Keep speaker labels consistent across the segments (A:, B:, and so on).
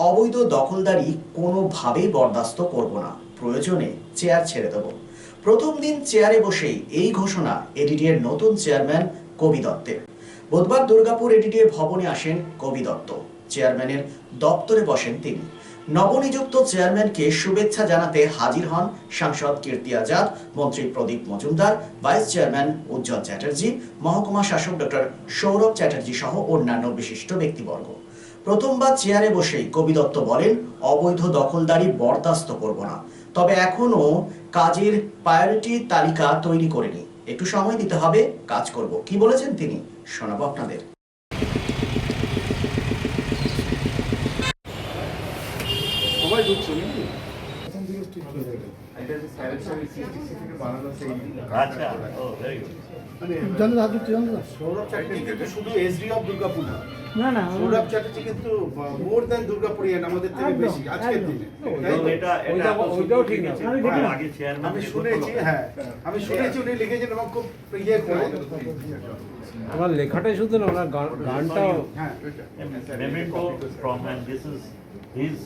A: অবৈধ দখলদারি কোনোভাবেই বরদাস্ত করব না, প্রয়োজনে চেয়ার ছেড়ে দেব। প্রথম দিন চেয়ারে বসেই এই ঘোষণা এডিডিএর নতুন চেয়ারম্যান কবি দত্তের। বুধবার দুর্গাপুর এডিডিএ ভবনে আসেন কবি দত্ত। চেয়ারম্যানের দপ্তরে বসেন তিনি। নবনিযুক্ত চেয়ারম্যানকে শুভেচ্ছা জানাতে হাজির হন সাংসদ কীর্তি আজাদ, মন্ত্রী প্রদীপ মজুমদার, ভাইস চেয়ারম্যান উজ্জ্বল চ্যাটার্জি, মহকুমা শাসক ডক্টর সৌরভ চ্যাটার্জি সহ অন্যান্য বিশিষ্ট ব্যক্তিবর্গ। প্রথমবার চেয়ারে বসেই কবি দত্ত বলেন, অবৈধ দখলদারি বরদাস্ত করব না, তবে এখনো কাজের প্রায়োরিটি তালিকা তৈরি করেনি, একটু সময় দিতে হবে, কাজ করব। কি বলেছেন তিনি, শোনাবো আপনাদের।
B: সৌরভ চ্যাটার্জি কিন্তু শুধু এসডি অফ দুর্গাপুর না, সৌরভ চ্যাটার্জি কিন্তু মোর দ্যান দুর্গাপুরিয়ান, আমাদের থেকে বেশি আজকের দিনে।
C: ওইটাও ঠিক আছে।
B: আমি শুনেছি, হ্যাঁ আমি শুনেছি উনি লিখেছেন এবং খুব ইয়ে করে।
C: আমার লেখাটাই শুধু না, ওনার গানটাও।
D: Memento from, and this is his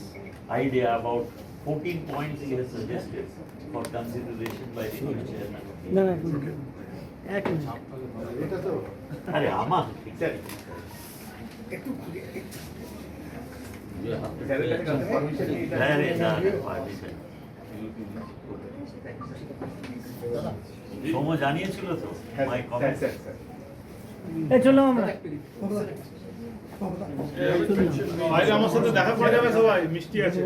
D: idea about 14 points he has suggested for consideration by the new chairman.
C: না না,
B: এটা তো
D: আরে আমার সোম জানিয়েছিল তো মাই কমেন্ট।
C: চলো আমরা
E: বাইরে আমার সাথে দেখা করে যাবে সবাই, মিষ্টি আছে।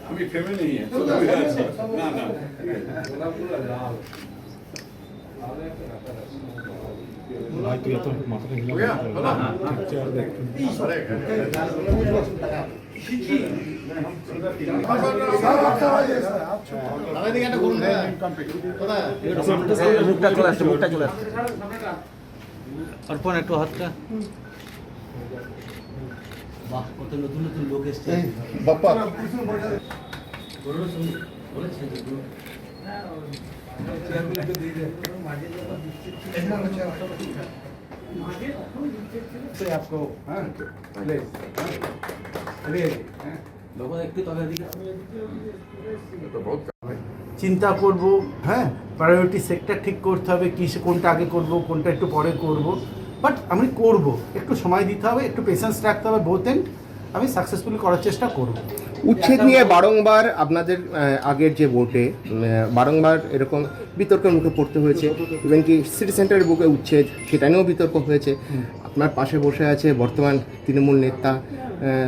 F: আমি ফেমে নেই, না না
C: তুই এত মাথাটা
G: মুখটা চলে আসছে, মুখটা চলে আসছে। অর্পণ একটু হাতটা। বাহ, কত নতুন নতুন লোক এসছে বাপ্পা।
B: आपको চিন্তা করব, হ্যাঁ প্রায়োরিটি সেক্টর ঠিক করতে হবে, কোনটা আগে করব কোনটা একটু পরে করব, বাট আমি করব, একটু সময় দিতে হবে, একটু পেশেন্স রাখতে হবে, বোথ এন্ড আমি সাকসেসফুলি করার চেষ্টা করব।
G: উচ্ছেদ নিয়ে বারংবার আপনাদের আগের যে ভোটে বারংবার এরকম বিতর্কের মুখে পড়তে হয়েছে, ইভেন কি সিটি সেন্টারের বুকে উচ্ছেদ সেটা নিয়েও বিতর্ক হয়েছে। আপনার পাশে বসে আছে বর্তমান তৃণমূল নেতা,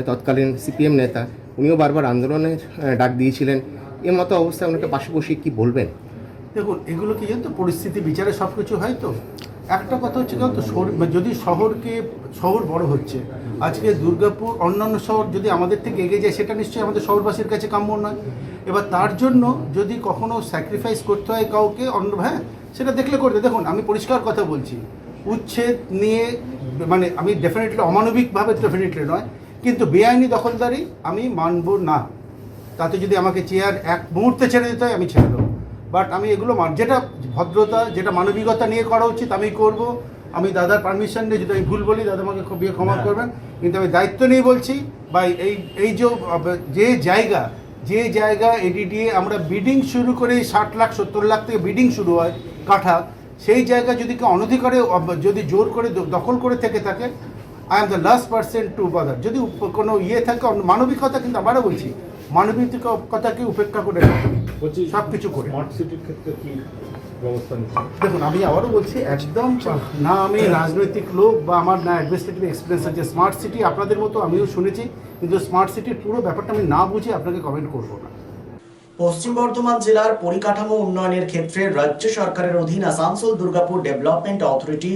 G: তৎকালীন সিপিএম নেতা, উনিও বারবার আন্দোলনের ডাক দিয়েছিলেন। এর মতো অবস্থায় ওনাকে পাশে বসে কি বলবেন?
B: দেখুন, এগুলো কি জানো তো, পরিস্থিতি বিচারে সব কিছু হয়। তো একটা কথা হচ্ছে কেন তো, যদি শহর বড় হচ্ছে, আজকে দুর্গাপুর অন্যান্য শহর যদি আমাদের থেকে এগিয়ে যায়, সেটা নিশ্চয়ই আমাদের শহরবাসীর কাছে কাম্য নয়। এবার তার জন্য যদি কখনো স্যাক্রিফাইস করতে হয় কাউকে, হ্যাঁ সেটা দেখলে করবে। দেখুন, আমি পরিষ্কার কথা বলছি, উচ্ছেদ নিয়ে মানে আমি ডেফিনেটলি অমানবিকভাবে ডেফিনেটলি নয়, কিন্তু বেআইনি দখলদারি আমি মানব না। তাতে যদি আমাকে চেয়ার এক মুহূর্তে ছেড়ে দিতে হয়, আমি ছেড়ে দেবো। বাট আমি এগুলো যেটা ভদ্রতা, যেটা মানবিকতা নিয়ে করা উচিত আমি করব। আমি দাদার পারমিশন নিয়ে, যদি আমি ভুল বলি দাদা আমাকে খুব ক্ষমা করবেন, কিন্তু আমি দায়িত্ব নিয়ে বলছি। বা এই যে জায়গা এডিডিএ আমরা বিডিং শুরু করে 60 লাখ 70 লাখ থেকে বিডিং শুরু হয় কাঠা, সেই জায়গা যদি কেউ অনধিকারে যদি জোর করে দখল করে থেকে থাকে, I am the last person to bother. যদি কোনো থাকে মানবিকতা, কিন্তু আবারও বলছি মানবিকতাকে উপেক্ষা করে সব কিছু করে।
E: স্মার্ট সিটির ক্ষেত্রে কি ব্যবস্থা নিচ্ছে?
B: দেখুন, আমি আবারও বলছি, একদম না আমি রাজনৈতিক লোক বা আমার না অ্যাডমিনিস্ট্রেটিভ এক্সপিরিয়েন্স আছে। স্মার্ট সিটি আপনাদের মতো আমিও শুনেছি, কিন্তু স্মার্ট সিটির পুরো ব্যাপারটা আমি না বুঝে আপনাকে কমেন্ট করবো না।
A: পশ্চিম বর্ধমান জেলার পরিকাঠামো উন্নয়নের ক্ষেত্রে রাজ্য সরকারের অধীন আসানসোল দুর্গাপুর ডেভেলপমেন্ট অথরিটি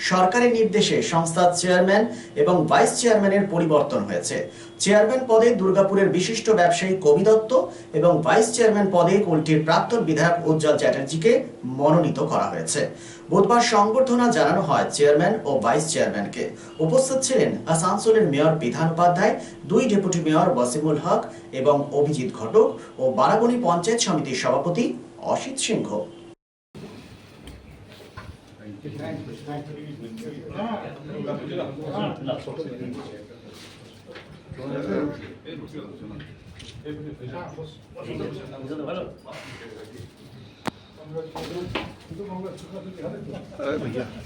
A: সরকারের নির্দেশে সংস্থার চেয়ারম্যান এবং ভাইস চেয়ারম্যানের পরিবর্তন হয়েছে। চেয়ারম্যান পদে দুর্গাপুরের বিশিষ্ট ব্যবসায়ী কবি দত্ত এবং ভাইস চেয়ারম্যান পদে কুলটির প্রাক্তন বিধায়ক উজ্জ্বল চ্যাটার্জিকে মনোনীত করা হয়েছে। বুধবার সংবর্ধনা জানানো হয় চেয়ারম্যান ও ভাইস চেয়ারম্যানকে। উপস্থিত ছিলেন আসানসোলের mayor Bidhan Upadhyay, 2 deputy mayor Wasimul হক এবং অভিজিৎ ঘটক ও বারাবণী পঞ্চায়েত সমিতির সভাপতি অসিত সিংহ।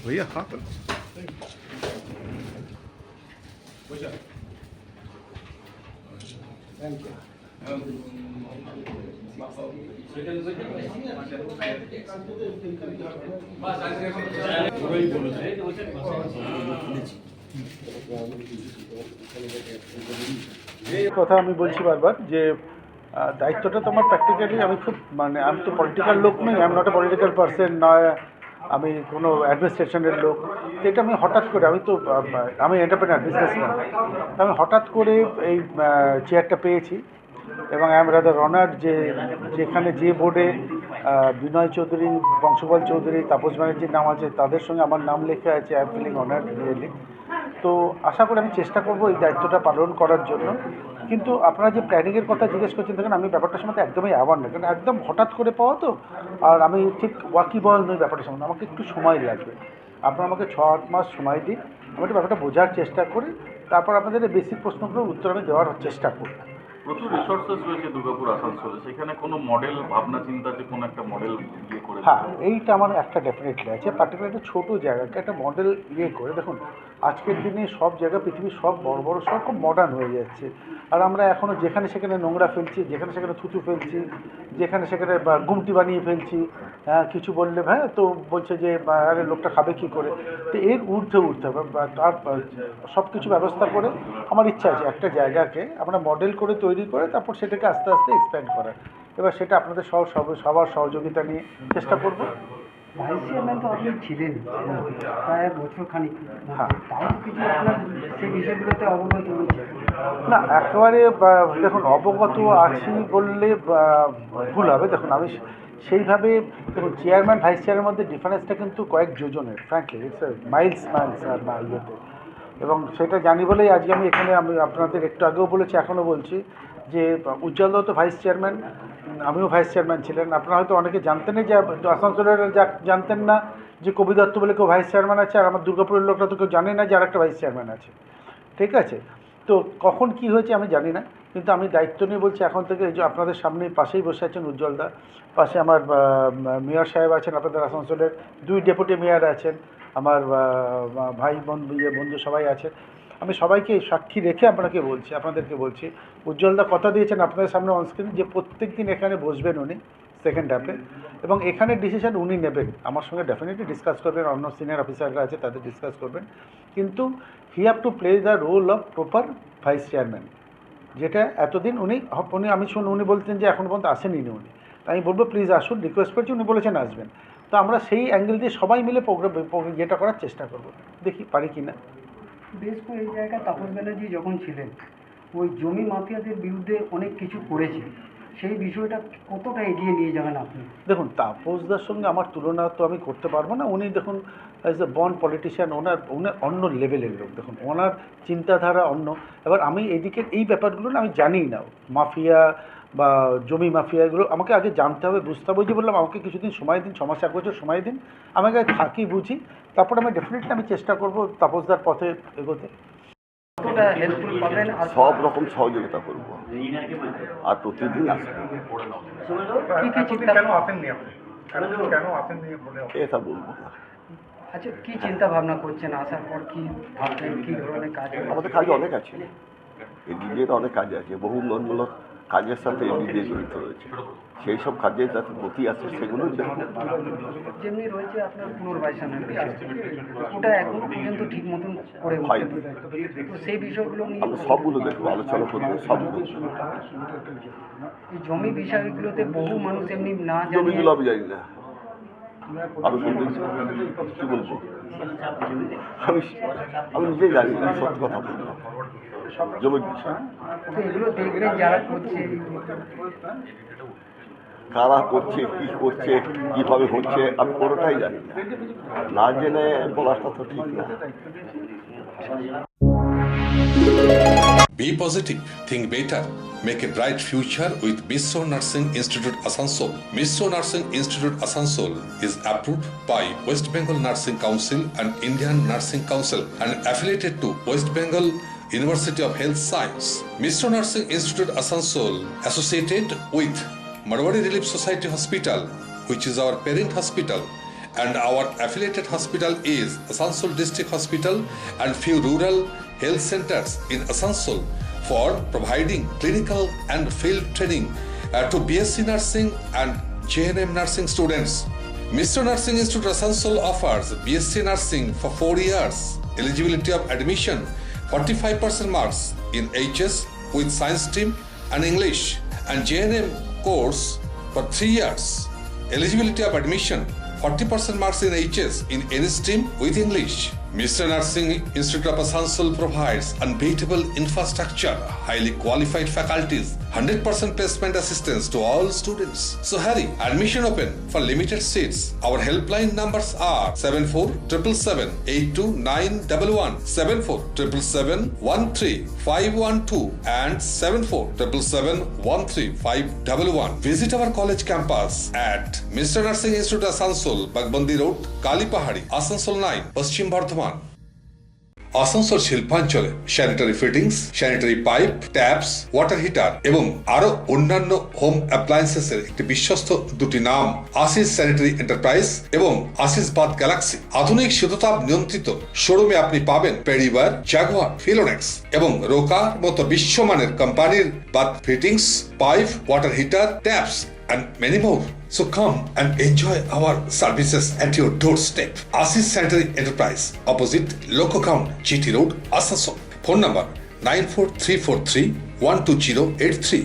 B: भैया हाँ কথা আমি বলছি বারবার যে দায়িত্বটা তো আমার প্র্যাকটিক্যালি আমি খুব মানে আমি তো পলিটিক্যাল লোক নই, আমি নট এ পলিটিক্যাল পার্সন, নয় আমি কোনো অ্যাডমিনিস্ট্রেশনের লোক। তো এটা আমি হঠাৎ করে আমি এন্টারপ্রেনার বিজনেসম্যান, আমি হঠাৎ করে এই চেয়ারটা পেয়েছি এবং আই এম রাদার অনার্ড যে যেখানে যে বোর্ডে বিনয় চৌধুরী, বংশবল চৌধুরী, তাপস ব্যানার্জির নাম আছে, তাদের সঙ্গে আমার নাম লেখা আছে। I am feeling honoured really. তো আশা করি আমি চেষ্টা করব এই দায়িত্বটা পালন করার জন্য। কিন্তু আপনারা যে প্ল্যানিংয়ের কথা জিজ্ঞেস করছেন, দেখেন আমি ব্যাপারটার সম্বন্ধে একদমই অ্যাওয়ার না, কারণ একদম হঠাৎ করে পাওয়া তো, আর আমি ঠিক ওয়াকিবল নই ব্যাপারটার সম্বন্ধে, আমাকে একটু সময় লাগবে। আপনারা আমাকে 6-8 মাস সময় দিন, আমি একটু ব্যাপারটা বোঝার চেষ্টা করি, তারপর আপনাদের এই বেসিক প্রশ্নগুলোর উত্তর আমি দেওয়ার চেষ্টা করব।
H: প্রচুর রিসোর্সেস রয়েছে দুর্গাপুর আসানসোলে, সেখানে কোনো মডেল ভাবনা চিন্তা যে কোনো একটা মডেল ইয়ে করে
B: হ্যাঁ, এইটা আমার একটা ডেফিনেটলি আছে, পার্টিকুলার একটা ছোটো জায়গাকে একটা মডেল ইয়ে করে। দেখুন আজকের দিনে সব জায়গা, পৃথিবীর সব বড় বড় সব খুব মডার্ন হয়ে যাচ্ছে, আর আমরা এখনও যেখানে সেখানে নোংরা ফেলছি, যেখানে সেখানে থুতু ফেলছি, যেখানে সেখানে গুমটি বানিয়ে ফেলছি। কিছু বললে তো বলছে যে আরে লোকটা খাবে কী করে। তো এর ঊর্ধ্বে উঠতে হবে, তার সব কিছু ব্যবস্থা করে আমার ইচ্ছা আছে একটা জায়গাকে আমরা মডেল করে তৈরি করে তারপর সেটাকে আস্তে আস্তে এক্সপ্যান্ড করার। এবার সেটা আপনাদের সবার সহযোগিতা নিয়ে চেষ্টা করব।
I: ভাইস চেয়ারম্যান তো আপনি ছিলেন প্রায় বছর খানিক,
B: হ্যাঁ,
I: তাও কিছু আপনার সেই বিষয়গুলোতে অবগত হয়েছে?
B: না একেবারে দেখুন অবগত আছি বললে ভুল হবে। দেখুন আমি সেইভাবে, দেখুন চেয়ারম্যান ভাইস চেয়ারের মধ্যে ডিফারেন্সটা কিন্তু কয়েক যোজনের, ফ্র্যাঙ্কলি ইটস মাইলস আর ইয়েতে, এবং সেটা জানি বলেই আজকে আমি এখানে আমি আপনাদের একটু আগেও বলেছি, এখনও বলছি যে উজ্জ্বল দত্ত ভাইস চেয়ারম্যান, আমিও ভাইস চেয়ারম্যান ছিলেন। আপনারা হয়তো অনেকে জানতেনই যে আসানসোলের জানতেন না যে কবি দত্ত বলে কেউ ভাইস চেয়ারম্যান আছে, আর আমার দুর্গাপুরের লোকরা তো কেউ জানে না যে আরেকটা ভাইস চেয়ারম্যান আছে। ঠিক আছে, তো কখন কি হয়েছে আমি জানি না, কিন্তু আমি দায়িত্ব নিয়ে বলছি এখন থেকে। এই যে আপনাদের সামনে পাশেই বসে আছেন উজ্জ্বলদা, পাশে আমার মেয়র সাহেব আছেন, আপনাদের আসানসোলের 2 ডেপুটি মেয়র আছেন, আমার ভাই বন্ধু সবাই আছেন। আমি সবাইকে সাক্ষী রেখে আপনাদেরকে বলছি উজ্জ্বলদা কথা দিয়েছেন আপনাদের সামনে অনস্ক্রিন যে প্রত্যেক দিন এখানে বসবেন উনি সেকেন্ড হাফে, এবং এখানে ডিসিশন উনি নেবেন, আমার সঙ্গে ডেফিনেটলি ডিসকাস করবেন, অন্য সিনিয়র অফিসাররা আছে তাদের ডিসকাস করবেন, কিন্তু he have to play the role of proper vice chairman, যেটা এতদিন উনি উনি বলতেন যে এখন পর্যন্ত আসেনি উনি। তাই আমি বলবো প্লিজ আসুন, রিকোয়েস্ট করছি, উনি বলেছেন আসবেন। তো আমরা সেই অ্যাঙ্গেল দিয়ে সবাই মিলে যেটা করার চেষ্টা করব, দেখি পারি কি না।
I: বেশ কয়েক জায়গায় তাপস ব্যানার্জি যখন ছিলেন ওই জমি মাফিয়াদের বিরুদ্ধে অনেক কিছু করেছে, সেই বিষয়টা কতটা এগিয়ে নিয়ে যাবেন আপনি?
B: দেখুন তাপসদার সঙ্গে আমার তুলনা তো আমি করতে পারবো না। উনি দেখুন অ্যাজ এ বর্ন পলিটিশিয়ান, ওনার অন্য লেভেলের লোক, দেখুন ওনার চিন্তাধারা অন্য। এবার আমি এইদিকের এই ব্যাপারগুলো না আমি জানি না, মাফিয়া বা জমি মাফিয়া এগুলো আমাকে আগে জানতে হবে, বুঝতে হবে। যে বললাম আমাকে কিছুদিন সময় দিন, 6 মাস 1 বছর সময় দিন, আমাকে থাকি বুঝি, তারপর আমি ডেফিনেটলি আমি চেষ্টা করব তাপসদার পথে এগোতে।
I: কতটা হেল্পফুল পাবেন? আর
J: সব রকম সহযোগিতা করবো, আর প্রতিদিন আসবো।
I: কী কী চিন্তা
J: এটা বলবো না।
I: আচ্ছা, কী চিন্তা ভাবনা করছেন আসার পর? কী ভাবছেন, কী ধরনের কাজ?
J: আমাদের কাজ অনেক আছে, এডিডিএর অনেক কাজ আছে, বহু উন্নয়নমূলক কাজের সাথে এডিডিএ জড়িত রয়েছে, সেই সব কাজের যাতে গতি আছে সেগুলো
I: যেমনি রয়েছে আপনার পুনর্বাসনের বিষয়, ওটা এখনো পর্যন্ত ঠিক মতন করে
J: হয়নি।
I: তো সেই বিষয়গুলো নিয়ে
J: আমরা সবগুলো দেখবো, আলোচনা করবো সবগুলো।
I: এই জমি বিষয়গুলোতে বহু মানুষ এমনি না জানে।
J: জমিগুলো আমি জানি না, আরো কি বলবো, আমি নিজেই জানি না, সত্যি কথা বলবো জমির বিষয়।
I: তো এগুলো দেখবেন যারা করছে,
J: কারা করছে, কী করছে, কীভাবে হচ্ছে, আমি কোনোটাই জানি না। না জেনে বলাটা তো ঠিক না।
K: Be positive, think better, make a bright future with Misro Nursing Institute Asansol. Misro Nursing Institute Asansol is approved by West Bengal Nursing Council and Indian Nursing Council and affiliated to West Bengal University of Health Science. Misro Nursing Institute Asansol associated with Marwari Relief Society Hospital, which is our parent hospital, and our affiliated hospital is Asansol District Hospital and few rural health centers in Asansol for providing clinical and field training to BSc Nursing and JNM Nursing students. Mr. Nursing Institute Asansol offers BSc Nursing for 4 years, eligibility of admission 45% marks in HS with science stream and English, and JNM course for 3 years, eligibility of admission 40% marks in HS in any stream with English. Mr. Nursing Institute of Asansol provides unbeatable infrastructure, highly qualified faculties, 100% placement assistance to all students. So hurry, admission open for limited seats. Our helpline numbers are 7477782911, 7477713512 and 7477135111. Visit our college campus at Mr. Nursing Institute Asansol, Bagbandi Road, Kalipahari, Asansol 9, Paschim Bardhaman. Asansol শিল্পাঞ্চলে sanitary fittings, sanitary pipe, taps, water heater এবং আরো অন্যান্য home অ্যাপ্লায়েন্সেসের একটি বিশ্বস্ত দুটি নাম Ashis sanitary enterprise এবং Ashis bath Galaxy. আধুনিক শীততাপ নিয়ন্ত্রিত শোরুমে আপনি পাবেন পেরিবার, জাগুয়ার, ফিলোনেক্স এবং রোকার মতো বিশ্বমানের কোম্পানির bath fittings, pipe, water heater, taps and many more. So come and enjoy our services at your doorstep. Asis Sanitary Enterprise, opposite Loco Ground, GT Road, Asansol. Phone number 94343-12083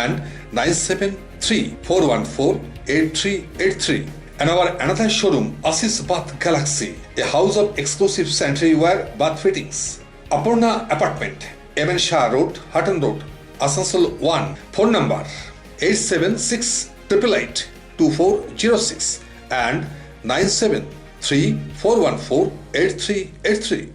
K: and 973-414-8383. And our another showroom, Asis Bath Galaxy, a house of exclusive sanitary ware bath fittings. Apurna Apartment, MN Shah Road, Hutton Road, Asansol 1. Phone number 876-888-2406 and 973-414-8383.